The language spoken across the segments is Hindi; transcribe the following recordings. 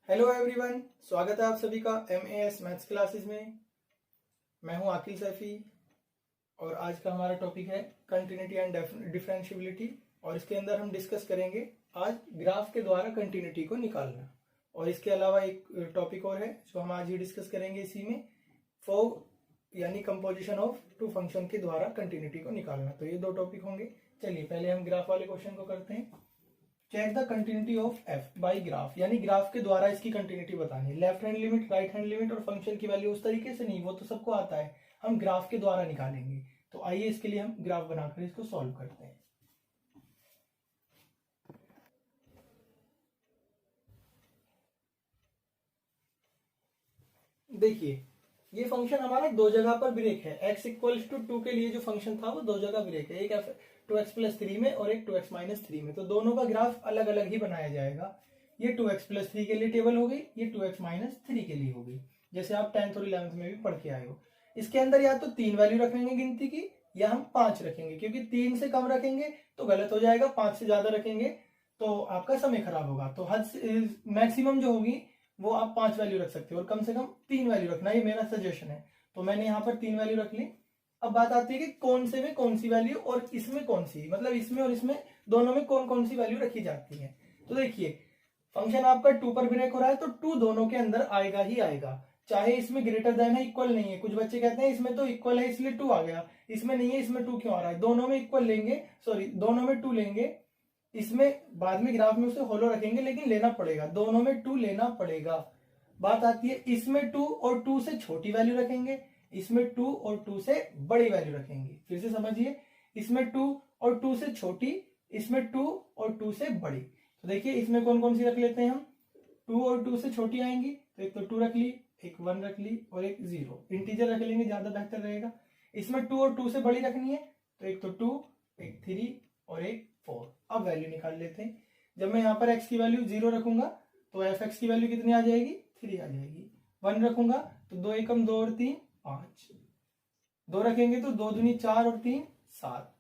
हेलो एवरीवन, स्वागत है आप सभी का MAS मैथ्स क्लासेस में। मैं हूं आकिल सैफी और आज का हमारा टॉपिक है कंटिन्यूटी एंड डिफरेंशिएबिलिटी। और इसके अंदर हम डिस्कस करेंगे आज ग्राफ के द्वारा कंटिन्यूटी को निकालना। और इसके अलावा एक टॉपिक और है जो हम आज ही डिस्कस करेंगे इसी में, यानी कंपोजिशन ऑफ टू फंक्शन के द्वारा कंटिन्यूटी को निकालना। तो ये दो टॉपिक होंगे। चलिए पहले हम ग्राफ वाले क्वेश्चन को करते हैं। Check the continuity of f by graph, यानी ग्राफ के द्वारा इसकी कंटिन्यूटी बतानी है। Left hand limit, right hand limit और फंक्शन की वैल्यू उस तरीके से नहीं, वो तो सबको आता है, हम ग्राफ के द्वारा निकालेंगे। तो आइए इसके लिए हम ग्राफ बनाकर इसको सॉल्व करते हैं। देखिए ये फंक्शन हमारा दो जगह पर ब्रेक है। x इक्वल्स टू 2 के लिए जो फंक्शन था वो दो जगह ब्रेक है, एक 2x प्लस 3 में और एक 2x माइनस 3 में। तो दोनों का ग्राफ अलग अलग ही बनाया जाएगा। ये 2x प्लस 3 के लिए टेबल हो गई, ये 2x माइनस 3 के लिए हो गई, जैसे आप 10th और 11th में भी पढ़ के आए हो। इसके अंदर या तो 3 वैल्यू रखेंगे गिनती की, या हम 5 रखेंगे, क्योंकि 3 से कम रखेंगे तो गलत हो जाएगा, 5 से ज्यादा रखेंगे तो आपका समय खराब होगा। तो हद मैक्सिमम जो होगी वो आप 5 वैल्यू रख सकते हो, और कम से कम 3 वैल्यू रखना, ये मेरा सजेशन है। तो मैंने यहाँ पर 3 वैल्यू रख ली। अब बात आती है कि कौन से में कौन सी वैल्यू और इसमें कौन सी, मतलब इसमें और इसमें दोनों में कौन कौन सी वैल्यू रखी जाती है। तो देखिए फंक्शन आपका 2 पर ब्रेक हो रहा है, तो 2 दोनों के अंदर आएगा ही आएगा, चाहे इसमें ग्रेटर देन है, इक्वल नहीं है। कुछ बच्चे कहते हैं इसमें तो इक्वल है इसलिए 2 आ गया, इसमें नहीं है इसमें 2 क्यों आ रहा है। दोनों में इक्वल लेंगे, सॉरी दोनों में 2 लेंगे, इसमें बाद में ग्राफ में उसे होलो रखेंगे, लेकिन लेना पड़ेगा, दोनों में 2 लेना पड़ेगा। बात आती है इसमें 2 और 2 से छोटी वैल्यू रखेंगे, इसमें 2 और 2 से बड़ी वैल्यू रखेंगे। फिर से समझिए, इसमें 2 और 2 से छोटी, इसमें 2 और 2 से बड़ी। तो देखिए इसमें कौन कौन सी रख लेते हैं हम। 2 और 2 से छोटी आएंगी तो एक तो 2 रख ली, एक 1 रख ली और एक 0, इंटीजर रख लेंगे, ज्यादा बेहतर रहेगा। इसमें 2 और 2 से बड़ी रखनी है तो एक तो 2, एक 3 और एक 4। अब वैल्यू निकाल लेते हैं। जब मैं यहाँ पर x की वैल्यू 0 रखूंगा तो fx की वैल्यू कितनी आ जाएगी, 3 आ जाएगी। 1 रखूंगा तो 2 एकम 2 और 3 5, 2 रखेंगे तो 2 दूनी 4 और 3 7।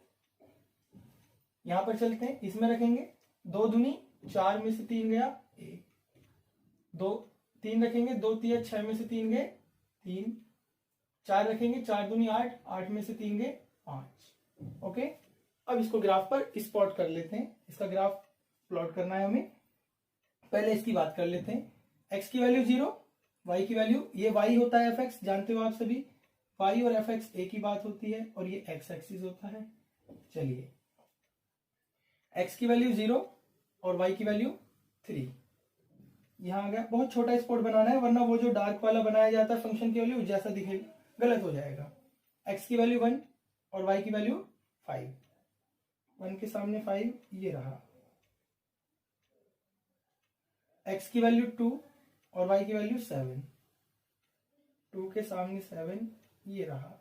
यहां पर चलते हैं, इसमें रखेंगे 2 दूनी 4 में से 3 गया 1, 2 3 रखेंगे 2 3 6 में से 3 गए 3, 4 रखेंगे 4 दूनी 8, 8 में से 3 गए 5। ओके, अब इसको ग्राफ पर स्पॉट कर लेते हैं। इसका ग्राफ प्लॉट करना है हमें। पहले इसकी बात कर लेते हैं। x की वैल्यू 0, y की वैल्यू, ये y होता है fx, जानते हो आप सभी, y और fx एक ही बात होती है, और ये x एक्सिस होता है। चलिए x की वैल्यू 0 और y की वैल्यू 3, यहां आ गया। बहुत छोटा स्पॉट बनाना है, वरना वो जो डार्क वाला बनाया जाता है फंक्शन की वैल्यू जैसा दिखेगा, गलत हो जाएगा। x की वैल्यू 1 और y की वैल्यू 5, 1 के सामने 5 ये रहा। x की वैल्यू 2 और y की वैल्यू 7, 2 के सामने 7 ये रहा।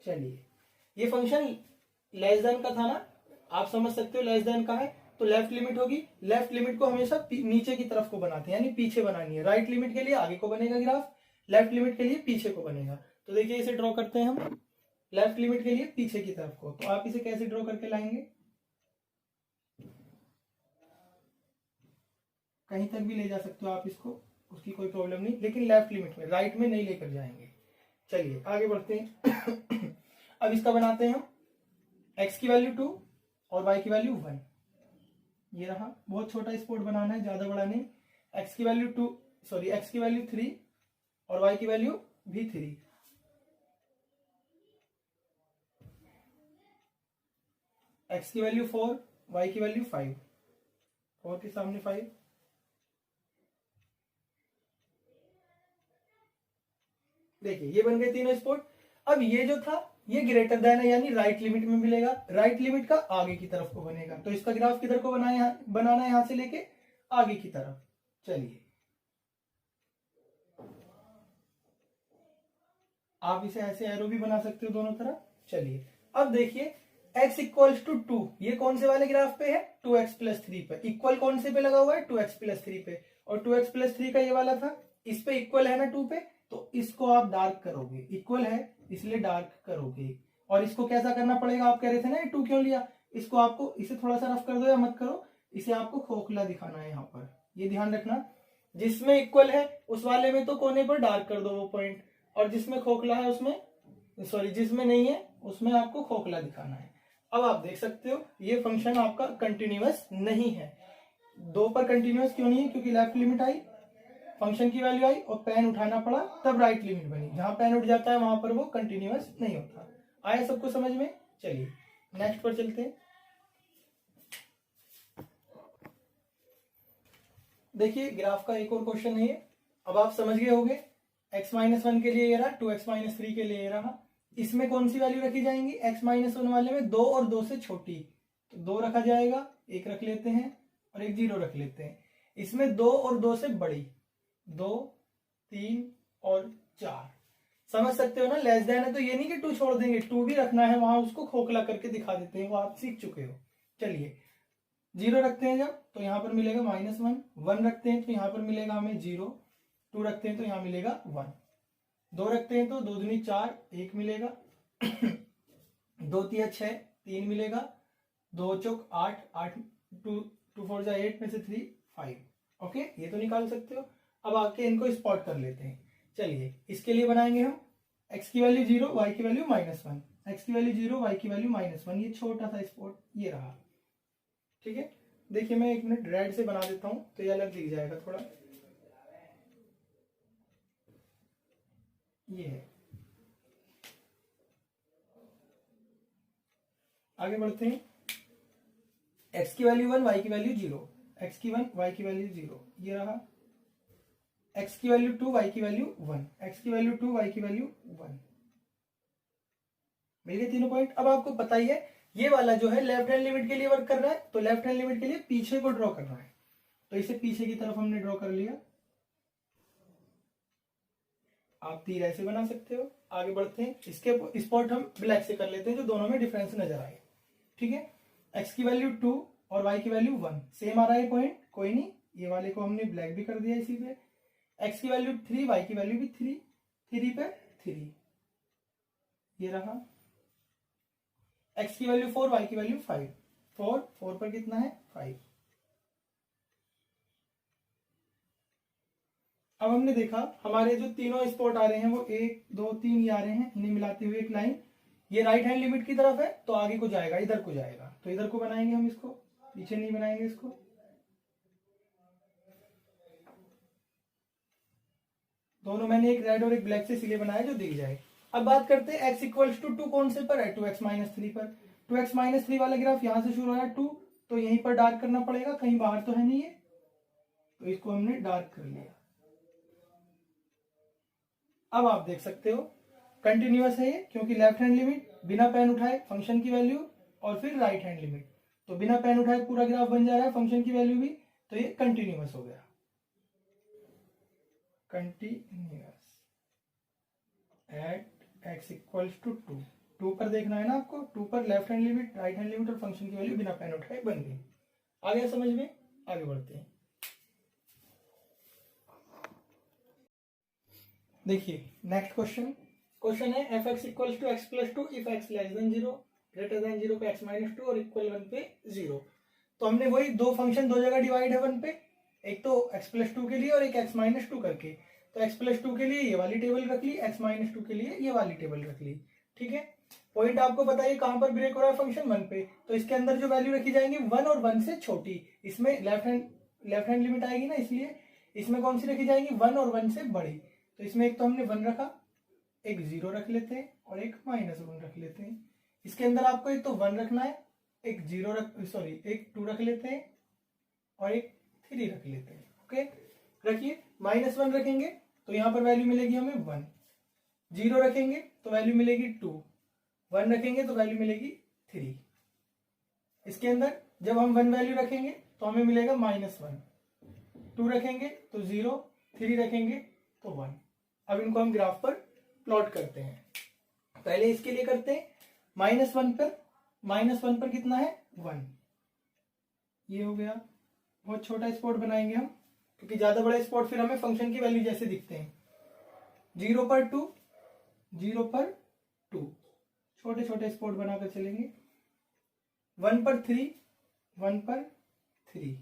चलिए ये फंक्शन लेस देन का था ना, आप समझ सकते हो लेस देन का है तो लेफ्ट लिमिट होगी। लेफ्ट लिमिट को हमेशा नीचे की तरफ को बनाते हैं, यानी पीछे बनानी है। राइट लिमिट के लिए आगे को बनेगा ग्राफ, लेफ्ट लिमिट के लिए पीछे को बनेगा। तो देखिए इसे ड्रॉ करते हैं हम, लेफ्ट लिमिट के लिए पीछे की तरफ को। तो आप इसे कैसे ड्रॉ करके लाएंगे, कहीं तक भी ले जा सकते हो आप इसको, उसकी कोई प्रॉब्लम नहीं, लेकिन लेफ्ट लिमिट में, राइट में नहीं लेकर जाएंगे। चलिए आगे बढ़ते हैं। अब इसका बनाते हैं हम। x की वैल्यू 2 और y की वैल्यू 1, ये रहा। बहुत छोटा स्पॉट बनाना है, ज्यादा बड़ा नहीं। x की वैल्यू 2, सॉरी x की वैल्यू 3 और y की वैल्यू भी 3। x की वैल्यू 4, y की वैल्यू 5, 4 के सामने 5। देखिए ये बन गए तीनों स्पॉट। अब ये जो था ये ग्रेटर देन है, यानी राइट लिमिट में मिलेगा, राइट लिमिट का आगे की तरफ को बनेगा। तो इसका ग्राफ किधर को बनाना है, यहां से लेके आगे की तरफ। चलिए आप इसे ऐसे एरो भी बना सकते हो दोनों तरफ। चलिए अब देखिए x इक्वल्स टू 2, ये कौन से वाले ग्राफ पे है, 2x प्लस 3 पे। इक्वल कौन से पे लगा हुआ है, 2x प्लस 3 पे, और 2x प्लस 3 का ये वाला था, इस पे इक्वल है ना 2 पे, तो इसको आप डार्क करोगे, इक्वल है इसलिए डार्क करोगे। और इसको कैसा करना पड़ेगा, आप कह रहे थे ना ये 2 क्यों लिया, इसको आपको इसे थोड़ा सा रफ कर दो या मत करो, इसे आपको खोखला दिखाना है यहाँ पर, ये ध्यान रखना। जिसमें इक्वल है उस वाले में तो कोने पर डार्क कर दो वो पॉइंट, और जिसमें खोखला है उसमें, सॉरी जिसमें नहीं है उसमें आपको खोखला दिखाना है। अब आप देख सकते हो ये फंक्शन आपका कंटिन्यूअस नहीं है। 2 पर कंटिन्यूअस क्यों नहीं है? क्योंकि लेफ्ट लिमिट आई, फंक्शन की वैल्यू आई और पेन उठाना पड़ा, तब राइट लिमिट बनी। जहां पेन उठ जाता है वहां पर वो कंटिन्यूअस नहीं होता। आया सबको समझ में? चलिए नेक्स्ट पर चलते हैं। देखिए ग्राफ का एक और क्वेश्चन है ये। अब आप समझ गए होंगे, x-1 के लिए ये रहा, 2x-3 के लिए ये रहा। इसमें कौन सी वैल्यू रखी जाएंगी? x-1 वाले में 2 और 2 से छोटी, तो 2 रखा जाएगा, 1 रख लेते हैं और एक 0 रख लेते हैं। इसमें 2 और 2 से बड़ी, 2, 3 और 4। समझ सकते हो ना, लेस देन है तो ये नहीं कि 2 छोड़ देंगे, 2 भी रखना है वहां, उसको खोखला करके दिखा देते हैं, वो आप सीख चुके हो। चलिए 0 रखते हैं जब, तो यहां पर मिलेगा -1, 1 रखते हैं तो यहां पर मिलेगा हमें 0, 2 रखते हैं तो यहां मिलेगा 1, 2 रखते हैं तो 2 दूनी 4, 1 मिलेगा 2 तिया 6, 3 मिलेगा, 2 चौक 8, 8 2 4 जा 8 में से 3 5। ओके, ये तो निकाल सकते हो। अब आके इनको स्पॉट कर लेते हैं। चलिए इसके लिए बनाएंगे हम x की वैल्यू 0, y की वैल्यू -1, x की वैल्यू 0, y की वैल्यू -1, ये छोटा सा स्पॉट ये रहा। ठीक है, देखिए मैं 1 मिनट रेड से बना देता हूं तो ये अलग दिख जाएगा थोड़ा। ये है, आगे बढ़ते हैं। x की वैल्यू 1, y की वैल्यू 0, x की 1, y की वैल्यू 0, ये रहा। x की वैल्यू 2, y की वैल्यू 1, x की वैल्यू 2, y की वैल्यू 1। मेरे तीनों पॉइंट। अब आपको पता ही है ये वाला जो है लेफ्ट हैंड लिमिट के लिए वर्क कर रहा है, तो लेफ्ट हैंड लिमिट के लिए पीछे को ड्रॉ करना है, तो इसे पीछे की तरफ हमने ड्रॉ कर लिया। आप तीर ऐसे बना सकते हो। आगे बढ़ते हैं, इसके स्पॉट हम ब्लैक से कर लेते हैं जो दोनों में डिफरेंस नजर आए। ठीक है, x की वैल्यू 2 और y की वैल्यू 1, सेम आ रहा है पॉइंट, कोई नहीं, ये वाले को हमने ब्लैक भी कर दिया इसी पे। x की वैल्यू 3, y की वैल्यू भी 3, 3 पे 3, ये रहा। x की वैल्यू 4, y की वैल्यू 5, 4 4 पर कितना है 5। अब हमने देखा हमारे जो तीनों स्पॉट आ रहे हैं वो 1 2 3 ये आ रहे हैं, इन्हें मिलाते हुए एक लाइन, ये राइट हैंड लिमिट की तरफ है तो आगे को जाएगा, इधर को जाएगा, तो इधर को बनाएंगे हम, इसको पीछे नहीं बनाएंगे इसको। दोनों मैंने एक रेड और एक ब्लैक से इसलिए बनाया जो दिख जाए। अब बात करते हैं x इक्वल्स टू 2 कौन से पर है? 2x-3 पर। 2x-3 वाला ग्राफ यहां से शुरू हो रहा है 2, तो यहीं पर डार्क करना पड़ेगा, कहीं बाहर तो है नहीं है, तो इसको हमने डार्क कर लिया। अब आप देख सकते हो कंटिन्यूअस है ये, क्योंकि लेफ्ट हैंड लिमिट बिना पेन उठाए फंक्शन की वैल्यू और फिर राइट हैंड लिमिट, तो बिना पेन उठाए पूरा ग्राफ बन जा रहा है, फंक्शन की वैल्यू भी, तो ये कंटिन्यूअस हो गया। Continuous at x equals to 2, 2 पर देखना है ना आपको, 2 पर left hand limit, right hand limit और फंक्शन की वैल्यू बिना पेन उठाए बन गई। आ गया समझ में? आगे बढ़ते हैं। देखिए नेक्स्ट क्वेश्चन है f x equals to x plus 2 if x less than 0, greater than 0 पे x माइनस 2 और इक्वल 1 पे 0। तो हमने वही दो फंक्शन दो जगह डिवाइड है 1 पे, एक तो x प्लस 2 के लिए और एक x माइनस 2 करके। तो x प्लस 2 के लिए ये वाली टेबल रख ली, x माइनस 2 के लिए ये वाली टेबल रख ली। ठीक है, पॉइंट आपको बताइए कहां पर ब्रेक हो रहा है फंक्शन 1 पे, तो इसके अंदर जो वैल्यू रखी जाएंगी 1 और 1 से छोटी, इसमें लेफ्ट हैंड लिमिट आएगी ना, इसलिए इसमें कौन सी रखी जाएंगी 1 और 1 से बड़ी। तो इसमें एक तो हमने 1 रखा, एक 0 रख लेते हैं और एक -1 रख लेते हैं। इसके अंदर आपको एक तो 1 रखना है, एक 0 एक 2 रख लेते हैं और एक 3 रख लेते हैं। ओके, रखिए -1 रखेंगे तो यहां पर वैल्यू मिलेगी हमें 1, 0 रखेंगे तो वैल्यू मिलेगी 2, 1 रखेंगे तो वैल्यू मिलेगी 3। इसके अंदर जब हम 1 वैल्यू रखेंगे तो हमें मिलेगा -1, 2 रखेंगे तो 0, 3 रखेंगे तो 1। अब इनको हम ग्राफ पर प्लॉट करते हैं। पहले इसके लिए करते हैं -1 पर कितना है 1, ये हो गया। बहुत छोटा स्पॉट बनाएंगे हम, क्योंकि ज्यादा बड़ा स्पॉट फिर हमें फंक्शन की वैल्यू जैसे दिखते हैं। 0 पर 2, 0 पर 2, छोटे छोटे स्पॉट बनाकर चलेंगे। 1 पर 3, 1 पर 3,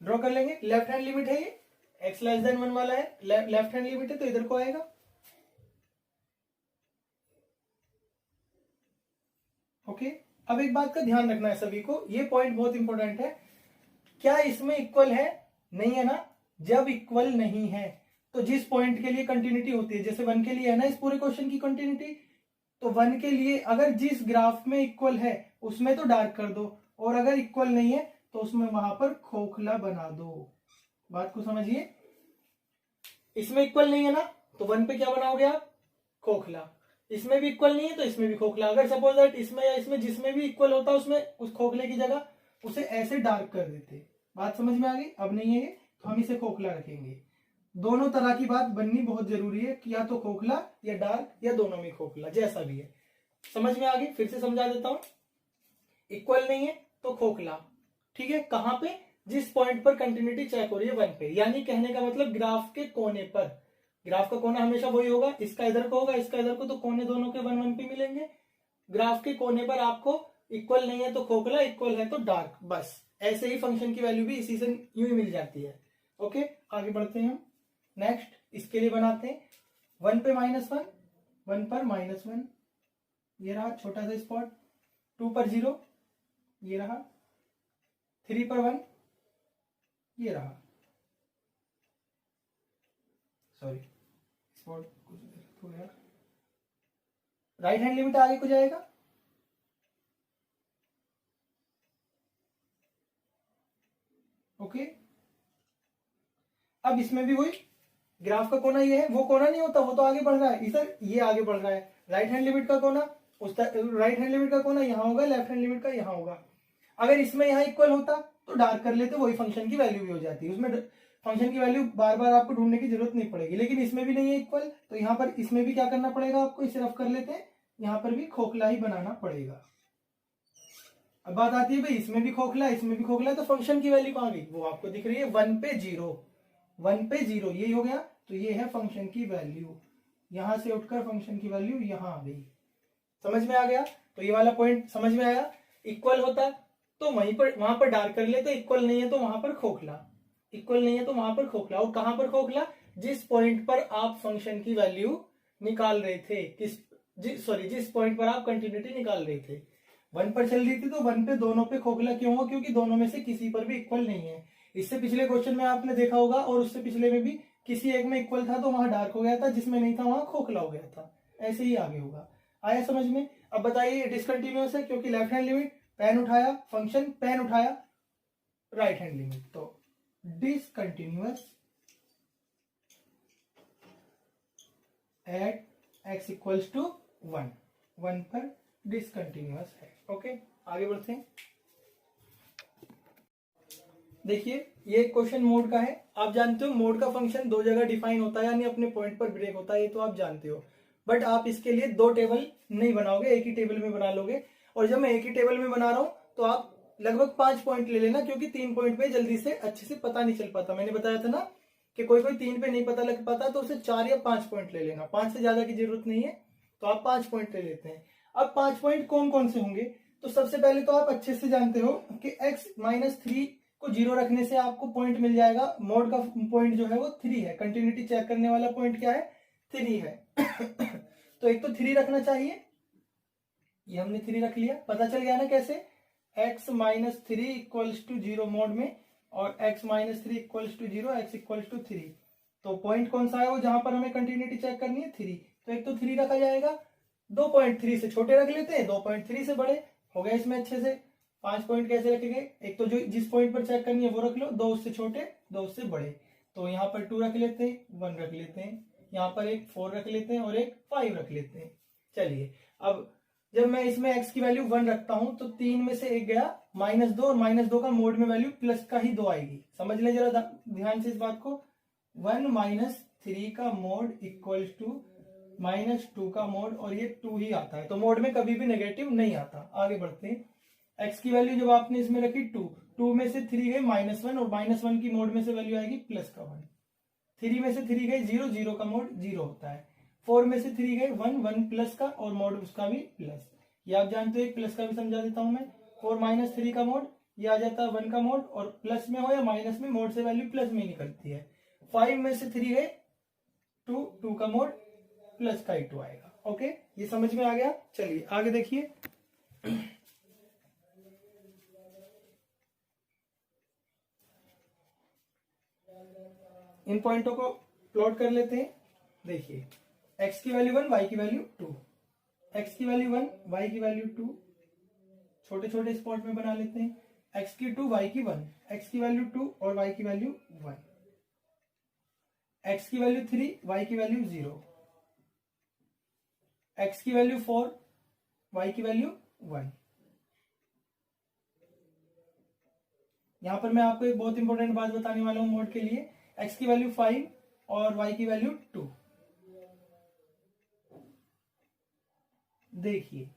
ड्रॉ कर लेंगे। लेफ्ट हैंड लिमिट है ये, x लेस देन 1 वाला है, लेफ्ट हैंड लिमिट है तो इधर को आएगा। ओके, अब एक बात का ध्यान रखना है सभी को, ये पॉइंट बहुत इंपॉर्टेंट है। क्या इसमें इक्वल है? नहीं है ना। जब इक्वल नहीं है तो जिस पॉइंट के लिए कंटिन्यूटी होती है, जैसे 1 के लिए है ना इस पूरे क्वेश्चन की कंटिन्यूटी, तो 1 के लिए अगर जिस ग्राफ में इक्वल है उसमें तो डार्क कर दो, और अगर इक्वल नहीं है तो उसमें वहां पर खोखला बना दो। बात को समझिए, इसमें इक्वल नहीं है ना तो 1 पे क्या बनाओगे आप? खोखला। इसमें भी इक्वल नहीं है तो इसमें भी खोखला। अगर सपोज दैट इसमें या इसमें जिसमें भी इक्वल होता उसमें उस खोखले की जगह उसे ऐसे डार्क कर देते। बात समझ में आ गई? अब नहीं है ये तो हम इसे खोखला रखेंगे। दोनों तरह की बात बननी बहुत जरूरी है कि या तो खोखला या डार्क या दोनों में खोखला, जैसा भी है। समझ में आ गई? फिर से समझा देता हूं। इक्वल नहीं है तो खोखला, ठीक है। कहां पे? जिस पॉइंट पर कंटिन्यूटी चेक हो रही है 1 पे, यानी कहने का मतलब ग्राफ के कोने पर। ग्राफ का कोना हमेशा वही होगा, इसका इधर को होगा, इसका इधर को, तो कोने दोनों के 1 1 पे मिलेंगे। ग्राफ के कोने पर आपको इक्वल नहीं है तो खोखला, इक्वल है तो डार्क, बस ऐसे ही फंक्शन की वैल्यू भी इसी से यूं ही मिल जाती है। ओके, आगे बढ़ते हैं हम। नेक्स्ट इसके लिए बनाते हैं 1 पे -1, 1 पर -1, ये रहा छोटा सा स्पॉट। 2 पर 0, ये रहा। 3 पर 1, ये रहा। सॉरी, स्पॉट कुछ गलत हो गया। राइट हैंड लिमिट आगे को जाएगा। ओके, अब इसमें भी वही, ग्राफ का कोना ये है, वो कोना नहीं होता, वो तो आगे बढ़ रहा है इधर, ये आगे बढ़ रहा है। राइट हैंड लिमिट का कोना, उस राइट हैंड लिमिट का कोना यहाँ होगा, लेफ्ट हैंड लिमिट का यहाँ होगा। अगर इसमें यहाँ इक्वल होता तो डार्क कर लेते, वही फंक्शन की वैल्यू भी हो जाती है। उसमें फंक्शन की वैल्यू बार बार आपको ढूंढने की जरूरत नहीं पड़ेगी। लेकिन इसमें भी नहीं है इक्वल, तो यहाँ पर इसमें भी क्या करना पड़ेगा आपको? इसे रफ कर लेते हैं, यहाँ पर भी खोखला ही बनाना पड़ेगा। अब बात आती है भाई इसमें भी खोखला, इसमें भी खोखला, तो फंक्शन की वैल्यू कहाँ गई? वो आपको दिख रही है 1 पे 0, 1 पे 0, ये हो गया। तो ये है फंक्शन की वैल्यू। यहां से उठकर फंक्शन की वैल्यू यहां आ गई। समझ में आ गया? तो ये वाला पॉइंट समझ में आया। इक्वल होता तो वहीं पर, वहां पर डार्क कर लेते, इक्वल नहीं है तो वहां पर खोखला, इक्वल नहीं है तो वहां पर खोखला। और कहां पर खोखला? जिस पॉइंट पर आप फंक्शन की वैल्यू निकाल रहे थे, जिस पॉइंट पर आप कंटिन्यूटी निकाल रहे थे। 1 पर चल रही थी तो 1 पे दोनों पे खोखला क्यों हुआ? क्योंकि दोनों में से किसी पर भी इक्वल नहीं है। इससे पिछले क्वेश्चन में आपने देखा होगा, और उससे पिछले में भी, किसी एक में इक्वल था तो वहां डार्क हो गया था, जिसमें नहीं था वहां खोखला हो गया था। ऐसे ही आगे होगा। आया समझ में? अब बताइए डिसकंटिन्यूअस है क्योंकि लेफ्ट हैंड लिमिट, पेन उठाया फंक्शन, पेन उठाया राइट हैंड लिमिट, तो discontinuous at x equals to 1, 1 पर डिसकंटिन्यूअस है। ओके, आगे बढ़ते हैं। देखिए ये क्वेश्चन मोड का है। आप जानते हो मोड का फंक्शन दो जगह डिफाइन होता है, यानी अपने पॉइंट पर ब्रेक होता है, ये तो आप जानते हो। बट आप इसके लिए दो टेबल नहीं बनाओगे, एक ही टेबल में बना लोगे। और जब मैं एक ही टेबल में बना रहा हूं तो आप लगभग 5 पॉइंट ले लेना, क्योंकि 3 पॉइंट पे जल्दी से अच्छे से पता नहीं चल पाता। मैंने बताया था ना कि कोई 3 पे नहीं पता लग पाता, तो उसे 4 या 5 पॉइंट ले लेना, 5 से ज्यादा की जरूरत नहीं है, तो आप 5 पॉइंट ले लेते हैं। अब 5 पॉइंट कौन कौन से होंगे? तो सबसे पहले तो आप अच्छे से जानते हो कि x-3 को 0 रखने से आपको पॉइंट मिल जाएगा। मोड का पॉइंट जो है वो 3 है, कंटिन्यूटी चेक करने वाला पॉइंट क्या है? 3 है। तो एक तो 3 रखना चाहिए, ये हमने 3 रख लिया। पता चल गया ना कैसे? x-3 इक्वल्स टू 0 मोड में, और x-3 equals to 0, x equals to 3। तो पॉइंट कौन सा है वो जहां पर हमें कंटिन्यूटी चेक करनी है? 3। तो एक तो 3 रखा जाएगा। 2.3 से छोटे रख लेते हैं, 2.3 से बड़े हो गए इसमें अच्छे से। 5 पॉइंट कैसे रखेंगे? एक तो जो जिस पॉइंट पर चेक करनी है वो रख लो, 2 उससे छोटे 2 उससे बड़े। तो यहाँ पर 2 रख लेते हैं, 1 रख लेते हैं, यहाँ पर एक 4 रख लेते हैं और एक 5 रख लेते हैं। चलिए अब जब मैं इसमें x की वैल्यू 1 रखता हूं तो 3 में से एक गया -2, और -2 का मोड में वैल्यू प्लस का ही 2 आएगी। समझ लें जरा ध्यान से इस बात को। 1 - 3 का मोड इक्वल्स टू -2 का मोड, और ये 2 ही आता है, तो मोड में कभी भी नेगेटिव नहीं आता। आगे बढ़ते हैं। x की वैल्यू जब आपने इसमें रखी 2 में से 3 गए -1, और -1 की मोड में से वैल्यू आएगी प्लस का 1। 3 में से 3 गए 0, 0 का मोड 0 होता है। 4 में से 3 गए 1, 1 प्लस का, और मोड उसका भी प्लस। ये आप जानते हो, एक प्लस का भी समझा देता हूं मैं। 4 - 3 का मोड ये आ जाता है 1 का मोड, और प्लस में हो या माइनस में, मोड से वैल्यू प्लस में ही निकलती है। 5 में से 3 गए 2, 2 का मोड प्लस का ही 2 आएगा। ओके, ये समझ में आ गया। चलिए आगे देखिए। इन पॉइंटों को प्लॉट कर लेते हैं। देखिए x की वैल्यू 1, y की वैल्यू 2, x की वैल्यू 1, y की वैल्यू 2, छोटे छोटे स्पॉट में बना लेते हैं। x की 2, y की 1, x की वैल्यू 2 और y की वैल्यू 1, x की वैल्यू 3, y की वैल्यू 0, x की वैल्यू 4, y की वैल्यू 1। यहां पर मैं आपको एक बहुत इंपॉर्टेंट बात बताने वाला हूं मोड के लिए। x की वैल्यू 5 और y की वैल्यू 2। देखिए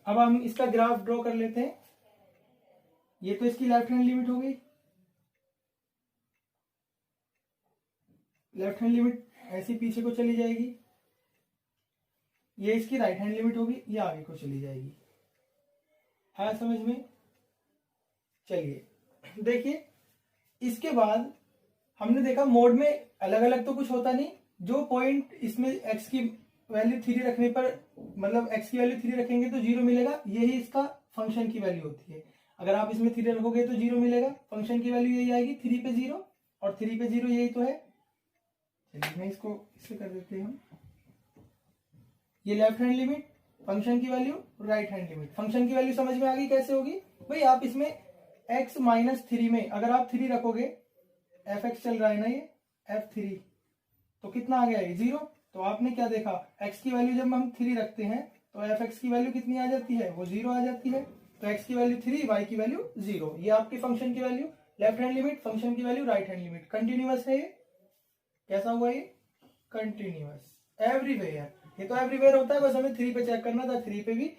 अब हम इसका ग्राफ ड्रॉ कर लेते हैं। ये तो इसकी लेफ्ट हैंड लिमिट हो गई, लेफ्ट हैंड लिमिट ऐसी पीछे को चली जाएगी। ये इसकी राइट हैंड लिमिट होगी, ये आगे को चली जाएगी। है समझ में? चलिए देखिए, इसके बाद हमने देखा मोड में अलग अलग तो कुछ होता नहीं। जो पॉइंट इसमें x की वैल्यू 3 रखने पर, मतलब x की वैल्यू 3 रखेंगे तो 0 मिलेगा, यही इसका फंक्शन की वैल्यू होती है। अगर आप इसमें 3 रखोगे तो 0 मिलेगा, फंक्शन की वैल्यू यही आएगी, 3 पे 0 और 3 पे 0, यही तो है। चलिए मैं इसको इससे कर देते हैं। ये लेफ्ट हैंड लिमिट, फंक्शन की value, right hand limit. Function की वैल्यू समझ में आ गई कैसे होगी भाई? आप इसमें x माइनस 3 में अगर आप 3 रखोगे, fx चल रहा है ना, ये f3, तो कितना आ गया ये 0। तो आपने क्या देखा, x की वैल्यू जब हम 3 रखते हैं तो fx की वैल्यू कितनी आ जाती है? वो 0 आ जाती है। तो x की वैल्यू 3, y की वैल्यू 0, ये आपकी फंक्शन की value. Left hand limit, function की value, right hand limit. Continuous है ये। कैसा हुआ ये? Continuous everywhere. ये तो एवरीवेयर होता है, बस हमें 3 पे चेक करना था। 3 पे भी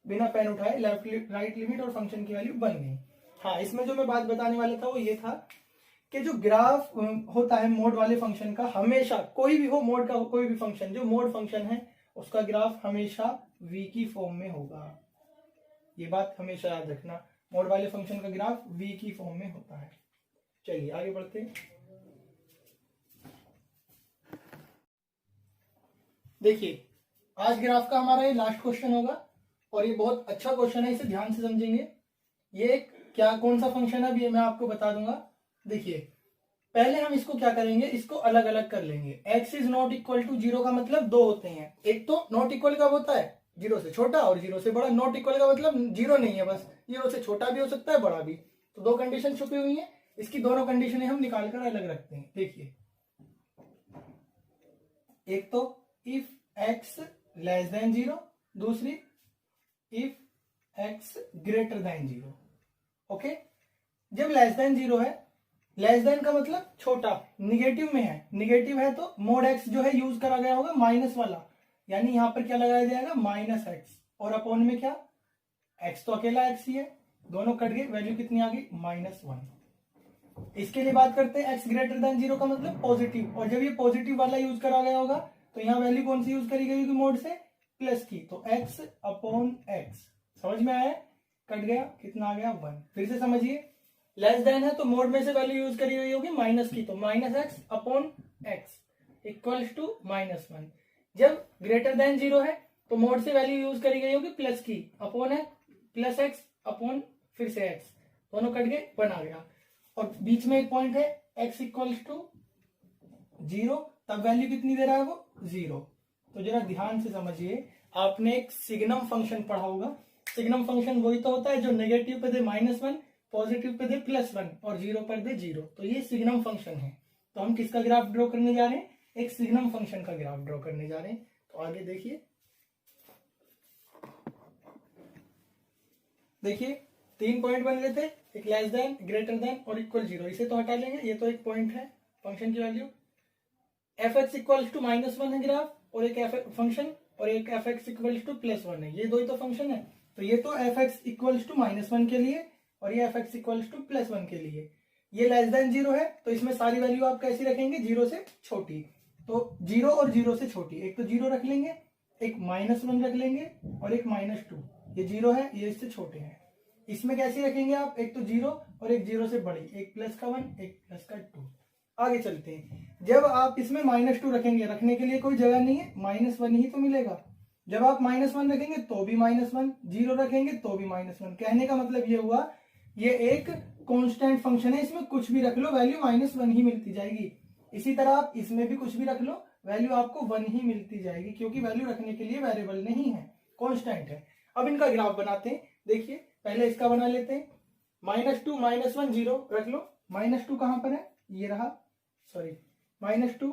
बिना पेन उठाए लेफ्ट राइट लिमिट और फंक्शन की वैल्यू बन गई। हाँ, इसमें जो मैं बात बताने वाला था वो ये था कि जो ग्राफ होता है मोड वाले फंक्शन का, हमेशा कोई भी हो मोड का कोई भी फंक्शन, जो मोड फंक्शन है उसका ग्राफ हमेशा v की फॉर्म में होगा। ये बात हमेशा याद रखना, मोड वाले फंक्शन का ग्राफ v की फॉर्म में होता है। चलिए आगे बढ़ते हैं। देखिए आज ग्राफ का हमारा ये लास्ट क्वेश्चन होगा, और ये बहुत अच्छा क्वेश्चन है, इसे ध्यान से समझेंगे। ये क्या कौन सा फंक्शन है अभी मैं आपको बता दूंगा। देखिए पहले हम इसको क्या करेंगे, इसको अलग अलग कर लेंगे। x is not equal to 0 का मतलब दो होते हैं। एक तो नॉट इक्वल का होता है 0 से छोटा और 0 से बड़ा। नॉट इक्वल का मतलब 0 नहीं है, बस 0 से छोटा भी हो सकता है, बड़ा भी। तो दो कंडीशन छुपी हुई है, इसकी दोनों कंडीशनें हम निकाल कर अलग रखते हैं। देखिए एक तो इफ x लेस देन 0, दूसरी if x greater than 0। Okay, जब लेस देन 0 है, लेस देन का मतलब छोटा, निगेटिव में है, निगेटिव है तो मोड x जो है यूज करा गया होगा माइनस वाला, यानी यहां पर क्या लगाया जाएगा माइनस x, और अपॉन में क्या, x तो अकेला x ही है, दोनों कट गए, वैल्यू कितनी आ गई -1। इसके लिए बात करते हैं x ग्रेटर देन 0 का मतलब पॉजिटिव, और जब ये पॉजिटिव वाला यूज करा गया होगा तो यहाँ वैल्यू कौन सी यूज करी गई होगी मोड से, प्लस की, तो x अपॉन x। समझ में आया? कट गया, कितना आ गया 1। फिर से समझिए, लेस देन है तो मोड में से वैल्यू यूज करी हुई होगी माइनस की, तो -x upon x equals to -1। जब ग्रेटर देन 0 है तो मोड से वैल्यू यूज करी गई होगी प्लस की, अपॉन है प्लस x अपॉन फिर से x, दोनों कट गए, 1 आ गया। और बीच में एक पॉइंट है x इक्वल्स टू 0, तब वैल्यू कितनी दे रहा है वो 0। तो जरा ध्यान से समझिए, आपने एक सिग्नम फंक्शन पढ़ा होगा। सिग्नम फंक्शन वही तो होता है जो नेगेटिव पे दे -1, पॉजिटिव पे दे +1 और 0 पर दे 0, तो ये सिग्नम फंक्शन है। तो हम किसका ग्राफ ड्रॉ करने जा रहे हैं, एक सिग्नम फंक्शन का ग्राफ ड्रॉ करने जा रहे हैं। तो आगे देखिए, देखिए 3 पॉइंट बन रहे थे, एक लेस देन, ग्रेटर देन और इक्वल 0, इसे तो हटा लेंगे, ये तो एक पॉइंट है फंक्शन की वैल्यू। fx इक्वल्स टू -1 है ग्राफ, और एक फंक्शन, और एक fx इक्वल्स टू +1 है, ये दो ही तो फंक्शन है। तो ये तो fx इक्वल्स टू -1 के लिए, और ये fx इक्वल्स टू +1 के लिए। ये लेस देन 0 है तो इसमें सारी वैल्यू आप कैसी रखेंगे, 0 से छोटी। तो 0 और 0 से छोटी, एक तो 0 रख लेंगे, एक -1 रख लेंगे और एक -2। ये 0 है, ये इससे छोटे हैं। इसमें कैसी रखेंगे आप, एक तो 0 और एक 0 से बड़ी, एक प्लस का 1 एक प्लस का 2। आगे चलते हैं, जब आप इसमें -2 रखेंगे, रखने के लिए कोई जगह नहीं है, -1 ही तो मिलेगा। जब आप -1 रखेंगे तो भी -1, 0 रखेंगे तो भी -1। कहने का मतलब ये हुआ, ये एक कांस्टेंट फंक्शन है, इसमें कुछ भी रख लो वैल्यू -1 ही मिलती जाएगी। इसी तरह आप इसमें भी कुछ भी रख लो, वैल्यू आपको 1 ही मिलती जाएगी, क्योंकि वैल्यू रखने के लिए वेरिएबल नहीं है, कांस्टेंट है। अब इनका ग्राफ बनाते हैं, देखिए पहले इसका बना लेते हैं। -2 -1 0 रख लो। -2 कहां पर है, ये रहा, सॉरी -2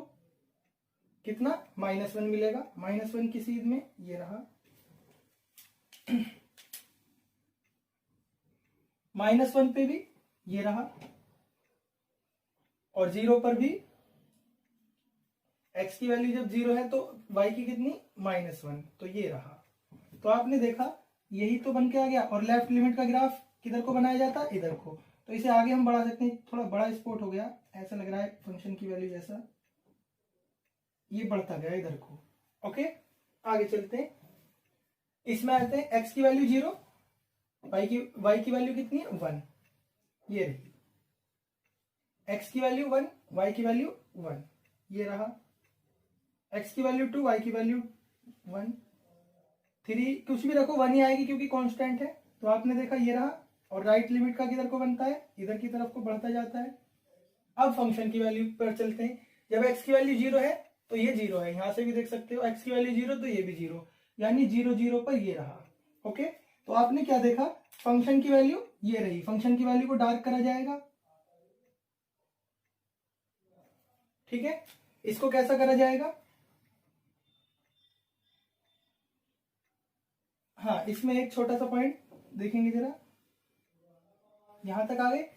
कितना, -1 मिलेगा। -1 किस चीज में, ये रहा। -1 पे भी ये रहा, और 0 पर भी। x की वैल्यू जब 0 है तो y की कितनी, -1, तो ये रहा। तो आपने देखा यही तो बन के आ गया। और लेफ्ट लिमिट का ग्राफ किधर को बनाया जाता है, इधर को। तो इसे आगे हम बढ़ा सकते हैं, थोड़ा बड़ा स्पॉट हो गया, ऐसा लग रहा है फंक्शन की वैल्यू जैसा, ये बढ़ता गया इधर को। ओके, आगे चलते हैं, इसमें आते हैं x की वैल्यू 0, y की वैल्यू कितनी है, 1, ये रही। x की वैल्यू 1, y की वैल्यू 1, ये रहा। x की वैल्यू 2, y की वैल्यू 1, 3 कुछ भी रखो 1 ही आएगी क्योंकि कांस्टेंट है। तो आपने देखा ये रहा। और राइट लिमिट का किधर को बनता है, इधर की तरफ को बढ़ता जाता है। अब फंक्शन की वैल्यू पर चलते हैं। जब x की वैल्यू 0 है तो ये 0 है, यहां से भी देख सकते हो। x की वैल्यू 0 तो ये भी 0, यानी 0 0 पर ये रहा। ओके, तो आपने क्या देखा, फंक्शन की वैल्यू ये रही। फंक्शन की वैल्यू को डार्क करा जाएगा, ठीक है। इसको कैसा करा जाएगा, हाँ, इसमें एक छोटा सा पॉइंट देखेंगे जरा, यहां तक आ गए।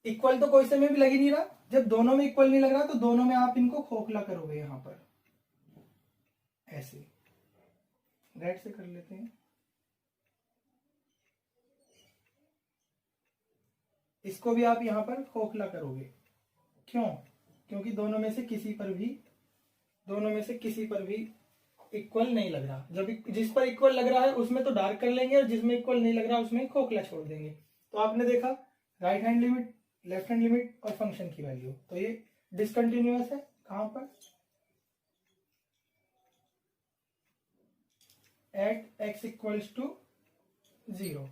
इक्वल तो कोई समय भी लग ही नहीं रहा। जब दोनों में इक्वल नहीं लग रहा तो दोनों में आप इनको खोखला करोगे, यहां पर ऐसे। रेड से कर लेते हैं, इसको भी आप यहां पर खोखला करोगे। क्यों, क्योंकि दोनों में से किसी पर भी इक्वल नहीं लग रहा। जब जिस पर इक्वल लग रहा है उसमें तो डार्क कर लेंगे, और जिसमें इक्वल नहीं लग रहा उसमें खोखला छोड़ देंगे। तो आपने देखा right hand limit, left hand limit और फंक्शन की वैल्यू, तो ये डिसकंटिन्यूअस है। कहां पर, एट x इक्वल्स टू 0।